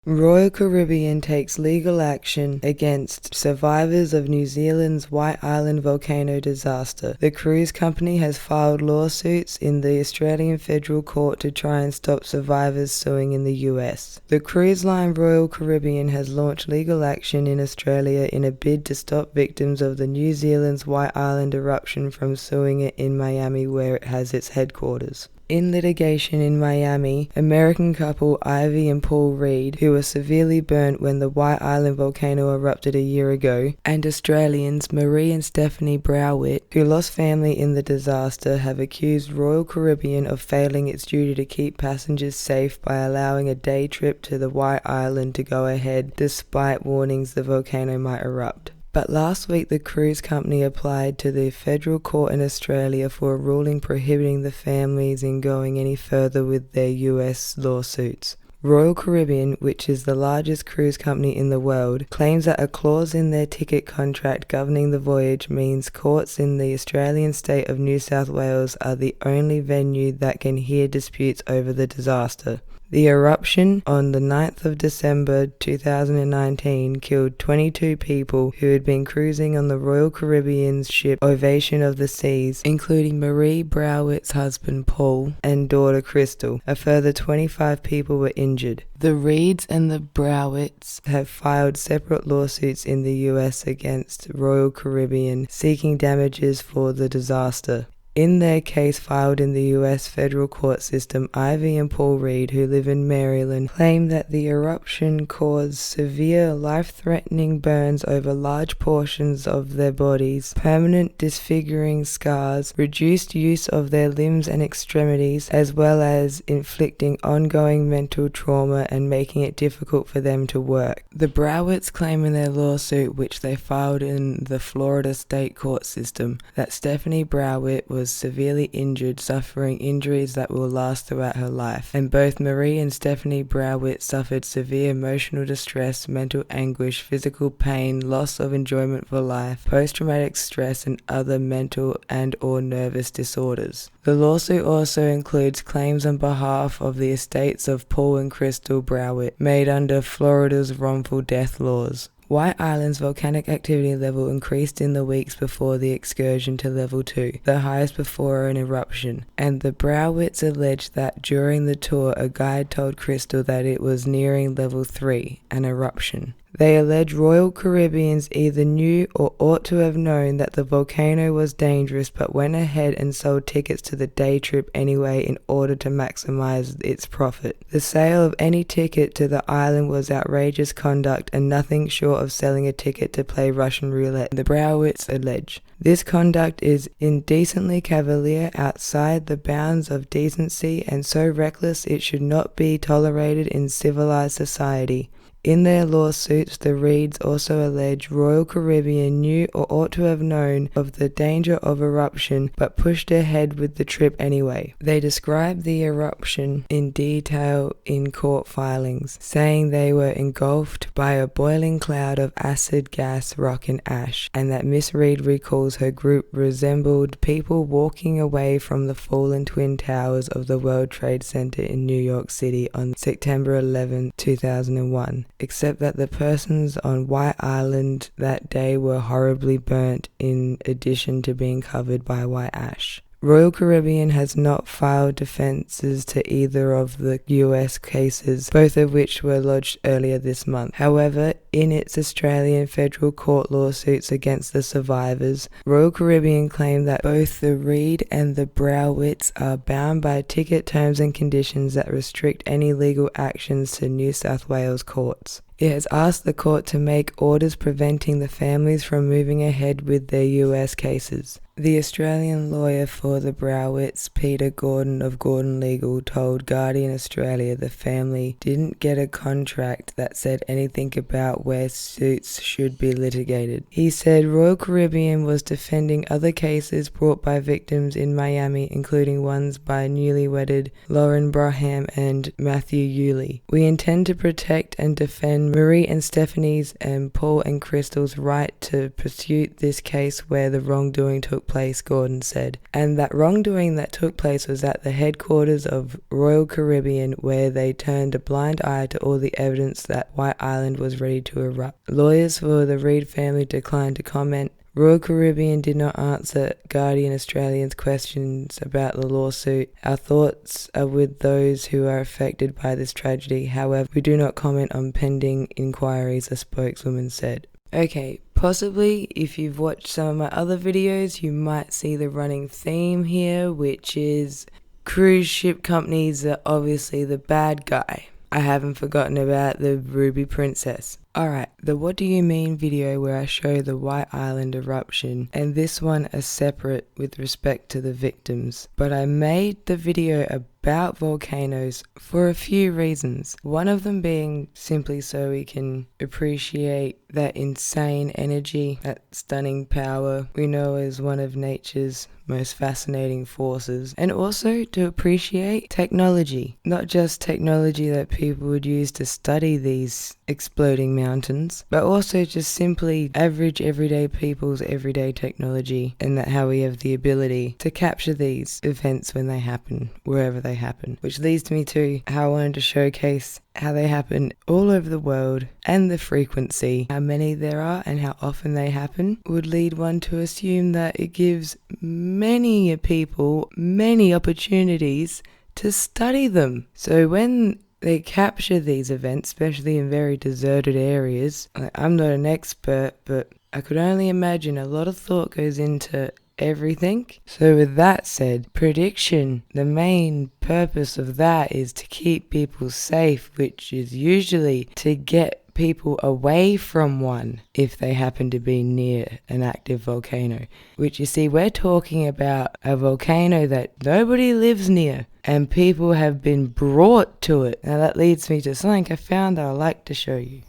Royal Caribbean takes legal action against survivors of New Zealand's White Island volcano disaster. The cruise company has filed lawsuits in the Australian Federal Court to try and stop survivors suing in the US. The cruise line Royal Caribbean has launched legal action in Australia in a bid to stop victims of the New Zealand's White Island eruption from suing it in Miami, where it has its headquarters. In litigation in Miami, American couple Ivy and Paul Reed, who were severely burnt when the White Island volcano erupted a year ago, and Australians Marie and Stephanie Browett, who lost family in the disaster, have accused Royal Caribbean of failing its duty to keep passengers safe by allowing a day trip to the White Island to go ahead despite warnings the volcano might erupt. But last week the cruise company applied to the federal court in Australia for a ruling prohibiting the families in going any further with their US lawsuits. Royal Caribbean, which is the largest cruise company in the world, claims that a clause in their ticket contract governing the voyage means courts in the Australian state of New South Wales are the only venue that can hear disputes over the disaster. The eruption on the 9th of December 2019 killed 22 people who had been cruising on the Royal Caribbean's ship Ovation of the Seas, including Marie Browett's husband Paul and daughter Crystal. A further 25 people were injured. The Reeds and the Browetts have filed separate lawsuits in the US against Royal Caribbean, seeking damages for the disaster. In their case filed in the U.S. federal court system, Ivy and Paul Reed, who live in Maryland, claim that the eruption caused severe, life-threatening burns over large portions of their bodies, permanent disfiguring scars, reduced use of their limbs and extremities, as well as inflicting ongoing mental trauma and making it difficult for them to work. The Browetts claim in their lawsuit, which they filed in the Florida state court system, that Stephanie Browett was severely injured, suffering injuries that will last throughout her life, and both Marie and Stephanie Browett suffered severe emotional distress, mental anguish, physical pain, loss of enjoyment for life, post-traumatic stress, and other mental and/or nervous disorders. The lawsuit also includes claims on behalf of the estates of Paul and Crystal Browett, made under Florida's wrongful death laws. White Island's volcanic activity level increased in the weeks before the excursion to level 2, the highest before an eruption, and the Browetts alleged that during the tour a guide told Crystal that it was nearing level 3, an eruption. They allege Royal Caribbeans either knew or ought to have known that the volcano was dangerous but went ahead and sold tickets to the day trip anyway in order to maximize its profit. The sale of any ticket to the island was outrageous conduct and nothing short of selling a ticket to play Russian roulette, the Browetts allege. This conduct is indecently cavalier, outside the bounds of decency, and so reckless it should not be tolerated in civilized society. In their lawsuits, the Reeds also allege Royal Caribbean knew or ought to have known of the danger of eruption but pushed ahead with the trip anyway. They describe the eruption in detail in court filings, saying they were engulfed by a boiling cloud of acid gas, rock and ash, and that Miss Reed recalls her group resembled people walking away from the fallen Twin Towers of the World Trade Center in New York City on September 11, 2001. Except that the persons on White Island that day were horribly burnt in addition to being covered by white ash. Royal Caribbean has not filed defenses to either of the US cases, both of which were lodged earlier this month. However, in its Australian federal court lawsuits against the survivors, Royal Caribbean claimed that both the Reed and the Browetts are bound by ticket terms and conditions that restrict any legal actions to New South Wales courts. It has asked the court to make orders preventing the families from moving ahead with their US cases. The Australian lawyer for the Browetts, Peter Gordon of Gordon Legal, told Guardian Australia the family didn't get a contract that said anything about where suits should be litigated. He said Royal Caribbean was defending other cases brought by victims in Miami, including ones by newly wedded Lauren Braham and Matthew Yulee. We intend to protect and defend Marie and Stephanie's and Paul and Crystal's right to pursue this case where the wrongdoing took took place, Gordon said, and that wrongdoing that took place was at the headquarters of Royal Caribbean, where they turned a blind eye to all the evidence that White Island was ready to erupt. Lawyers for the Reed family declined to comment. Royal Caribbean did not answer Guardian Australian's questions about the lawsuit. Our thoughts are with those who are affected by this tragedy. However, we do not comment on pending inquiries, a spokeswoman said. Okay, possibly if you've watched some of my other videos, you might see the running theme here, which is cruise ship companies are obviously the bad guy. I haven't forgotten about the Ruby Princess. Alright, the What Do You Mean video where I show the White Island eruption, and this one are separate with respect to the victims. But I made the video about volcanoes for a few reasons. One of them being simply so we can appreciate that insane energy, that stunning power we know as one of nature's most fascinating forces, and also to appreciate technology. Not just technology that people would use to study these exploding mountains, but also just simply average everyday people's everyday technology, and that how we have the ability to capture these events when they happen, wherever they happen. Which leads me to how I wanted to showcase how they happen all over the world, and the frequency, how many there are and how often they happen, would lead one to assume that it gives many people many opportunities to study them. So when they capture these events, especially in very deserted areas, I'm not an expert, but I could only imagine a lot of thought goes into everything. So with that said, prediction, the main purpose of that is to keep people safe, which is usually to get people away from one if they happen to be near an active volcano. Which, you see, we're talking about a volcano that nobody lives near, and people have been brought to it. Now that leads me to something I found that I'd like to show you.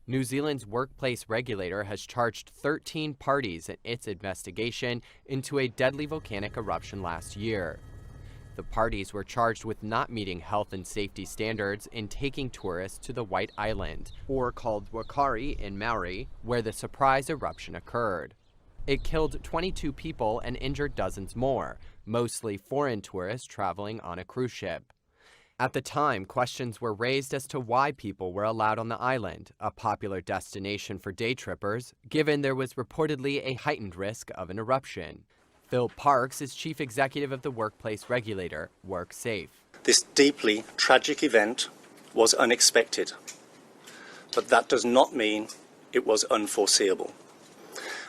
New Zealand's workplace regulator has charged 13 parties in its investigation into a deadly volcanic eruption last year. The parties were charged with not meeting health and safety standards in taking tourists to the White Island, or called Whakaari in Maori, where the surprise eruption occurred. It killed 22 people and injured dozens more, mostly foreign tourists traveling on a cruise ship. At the time, questions were raised as to why people were allowed on the island, a popular destination for day trippers, given there was reportedly a heightened risk of an eruption. Phil Parks is chief executive of the workplace regulator, WorkSafe. This deeply tragic event was unexpected, but that does not mean it was unforeseeable.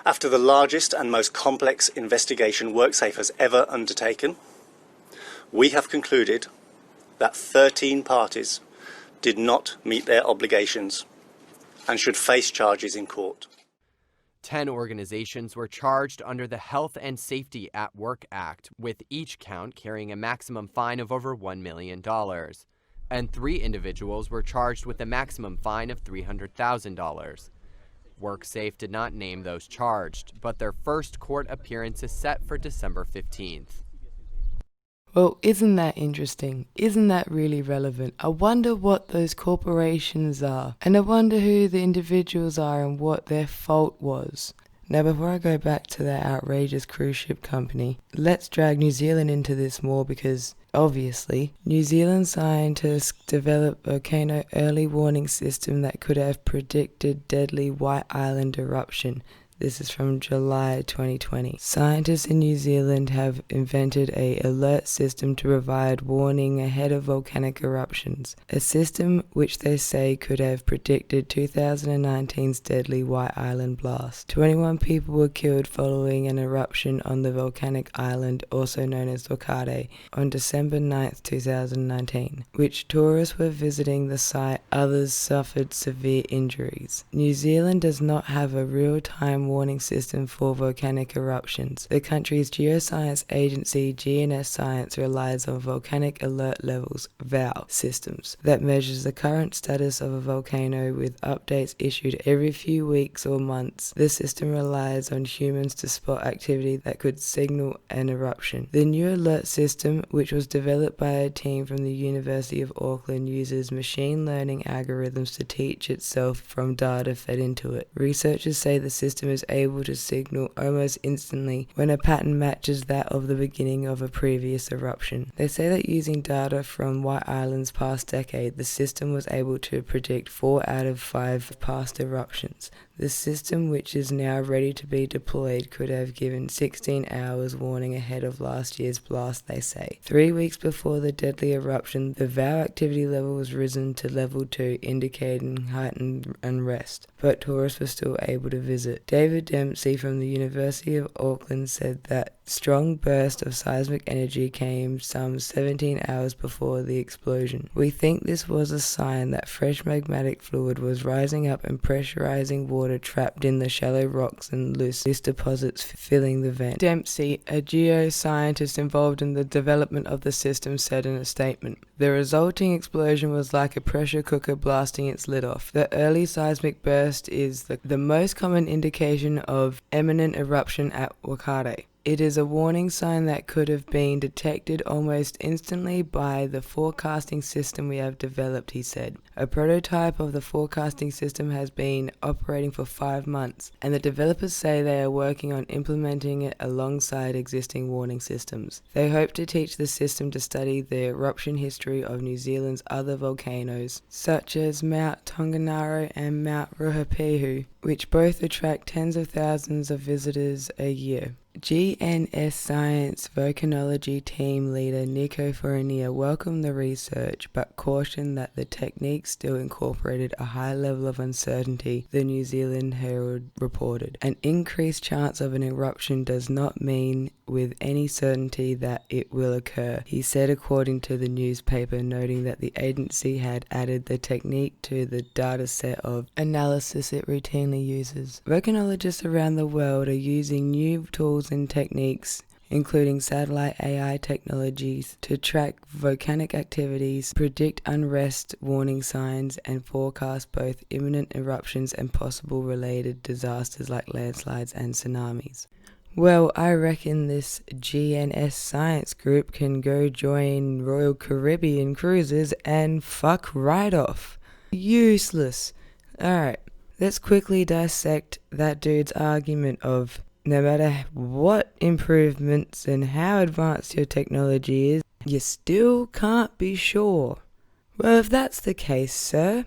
After the largest and most complex investigation WorkSafe has ever undertaken, we have concluded that 13 parties did not meet their obligations and should face charges in court. 10 organizations were charged under the Health and Safety at Work Act, with each count carrying a maximum fine of over $1 million. And 3 individuals were charged with a maximum fine of $300,000. WorkSafe did not name those charged, but their first court appearance is set for December 15th. Well, isn't that interesting? Isn't that really relevant? I wonder what those corporations are, and I wonder who the individuals are and what their fault was. Now, before I go back to that outrageous cruise ship company, let's drag New Zealand into this more, because obviously, New Zealand scientists developed a volcano early warning system that could have predicted deadly White Island eruption. This is from July 2020. Scientists in New Zealand have invented an alert system to provide warning ahead of volcanic eruptions, a system which they say could have predicted 2019's deadly White Island blast. 21 people were killed following an eruption on the volcanic island, also known as Whakaari, on December 9, 2019, which tourists were visiting the site. Others suffered severe injuries. New Zealand does not have a real-time warning system for volcanic eruptions. The country's geoscience agency GNS Science relies on volcanic alert levels (VAL) systems that measures the current status of a volcano with updates issued every few weeks or months. The system relies on humans to spot activity that could signal an eruption. The new alert system, which was developed by a team from the University of Auckland, uses machine learning algorithms to teach itself from data fed into it. Researchers say the system is is able to signal almost instantly when a pattern matches that of the beginning of a previous eruption. They say that using data from White Island's past decade, the system was able to predict 4 out of 5 past eruptions. The system, which is now ready to be deployed, could have given 16 hours warning ahead of last year's blast, they say. 3 weeks before the deadly eruption, the VOW activity level was risen to level 2, indicating heightened unrest, but tourists were still able to visit. David Dempsey from the University of Auckland said that strong burst of seismic energy came some 17 hours before the explosion. We think this was a sign that fresh magmatic fluid was rising up and pressurizing water trapped in the shallow rocks and loose deposits filling the vent. Dempsey, a geoscientist involved in the development of the system, said in a statement, "The resulting explosion was like a pressure cooker blasting its lid off. The early seismic burst is the most common indication of imminent eruption at Whakaari. It is a warning sign that could have been detected almost instantly by the forecasting system we have developed," he said. A prototype of the forecasting system has been operating for 5 months, and the developers say they are working on implementing it alongside existing warning systems. They hope to teach the system to study the eruption history of New Zealand's other volcanoes, such as Mount Tongariro and Mount Ruapehu, which both attract tens of thousands of visitors a year. GNS Science Volcanology team leader Nico Fornia welcomed the research, but cautioned that the technique still incorporated a high level of uncertainty, the New Zealand Herald reported. An increased chance of an eruption does not mean with any certainty that it will occur, he said, according to the newspaper, noting that the agency had added the technique to the data set of analysis it routinely uses. Volcanologists around the world are using new tools and techniques, including satellite AI technologies, to track volcanic activities, predict unrest warning signs, and forecast both imminent eruptions and possible related disasters like landslides and tsunamis. Well, I reckon this GNS Science group can go join Royal Caribbean Cruises and fuck right off. Useless. Alright, let's quickly dissect that dude's argument of no matter what improvements and how advanced your technology is, you still can't be sure. Well, if that's the case, sir,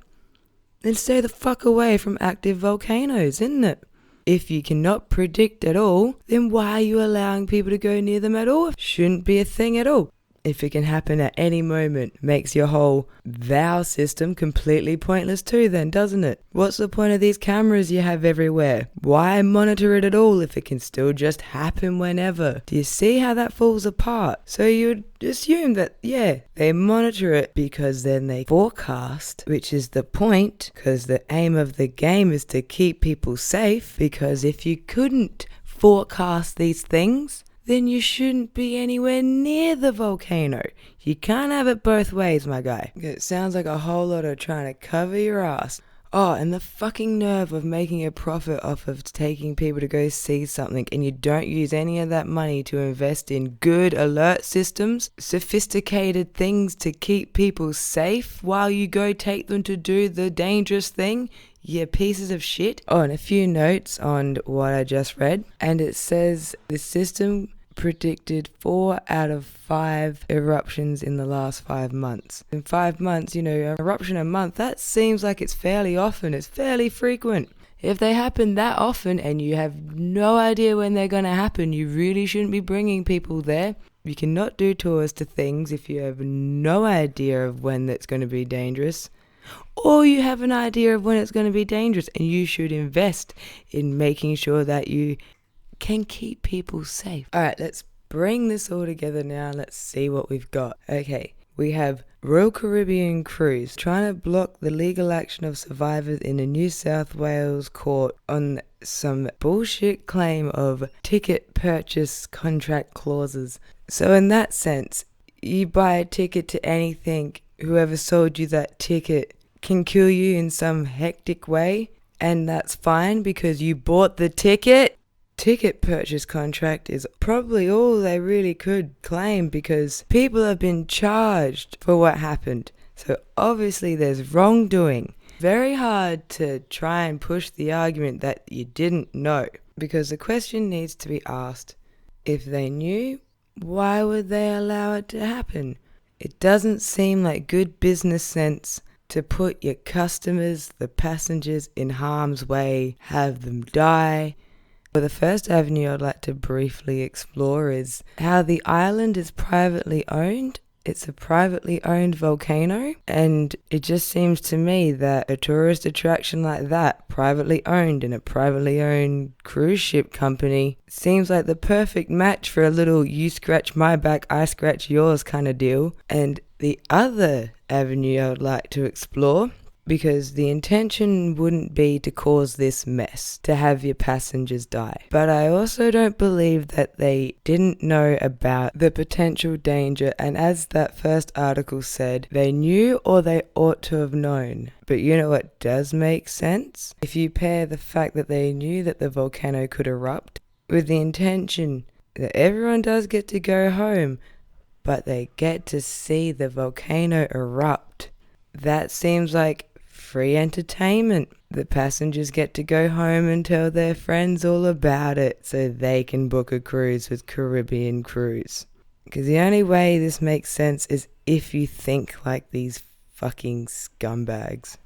then stay the fuck away from active volcanoes, isn't it? If you cannot predict at all, then why are you allowing people to go near them at all? Shouldn't be a thing at all. If it can happen at any moment, makes your whole VOW system completely pointless too then, doesn't it? What's the point of these cameras you have everywhere? Why monitor it at all if it can still just happen whenever? Do you see how that falls apart? So you'd assume that, yeah, they monitor it because then they forecast, which is the point, because the aim of the game is to keep people safe, because if you couldn't forecast these things, then you shouldn't be anywhere near the volcano. You can't have it both ways, my guy. It sounds like a whole lot of trying to cover your ass. Oh, and the fucking nerve of making a profit off of taking people to go see something, and you don't use any of that money to invest in good alert systems, sophisticated things to keep people safe while you go take them to do the dangerous thing. You pieces of shit. Oh, and a few notes on what I just read. And it says the system predicted 4 out of 5 eruptions in the last 5 months. In 5 months, an eruption a month, that seems like it's fairly often. It's fairly frequent. If they happen that often and you have no idea when they're going to happen, you really shouldn't be bringing people there. You cannot do tours to things if you have no idea of when that's going to be dangerous. Or you have an idea of when it's going to be dangerous, and you should invest in making sure that you can keep people safe. Alright, let's bring this all together now and let's see what we've got. Okay, we have Royal Caribbean Cruise trying to block the legal action of survivors in a New South Wales court on some bullshit claim of ticket purchase contract clauses. So in that sense, you buy a ticket to anything, whoever sold you that ticket can kill you in some hectic way, and that's fine because you bought the ticket. Ticket purchase contract is probably all they really could claim because people have been charged for what happened. So obviously there's wrongdoing. very hard to try and push the argument that you didn't know, because the question needs to be asked, if they knew, why would they allow it to happen? It doesn't seem like good business sense to put your customers, the passengers, in harm's way, have them die. Well, the first avenue I'd like to briefly explore is how the island is privately owned. It's a privately owned volcano, and it just seems to me that a tourist attraction like that, privately owned in a privately owned cruise ship company, seems like the perfect match for a little you scratch my back, I scratch yours kind of deal. And the other avenue I would like to explore, because the intention wouldn't be to cause this mess, to have your passengers die. But I also don't believe that they didn't know about the potential danger, and as that first article said, they knew or they ought to have known. But you know what does make sense? If you pair the fact that they knew that the volcano could erupt with the intention that everyone does get to go home, but they get to see the volcano erupt. That seems like free entertainment. The passengers get to go home and tell their friends all about it so they can book a cruise with Caribbean Cruise. Because the only way this makes sense is if you think like these fucking scumbags.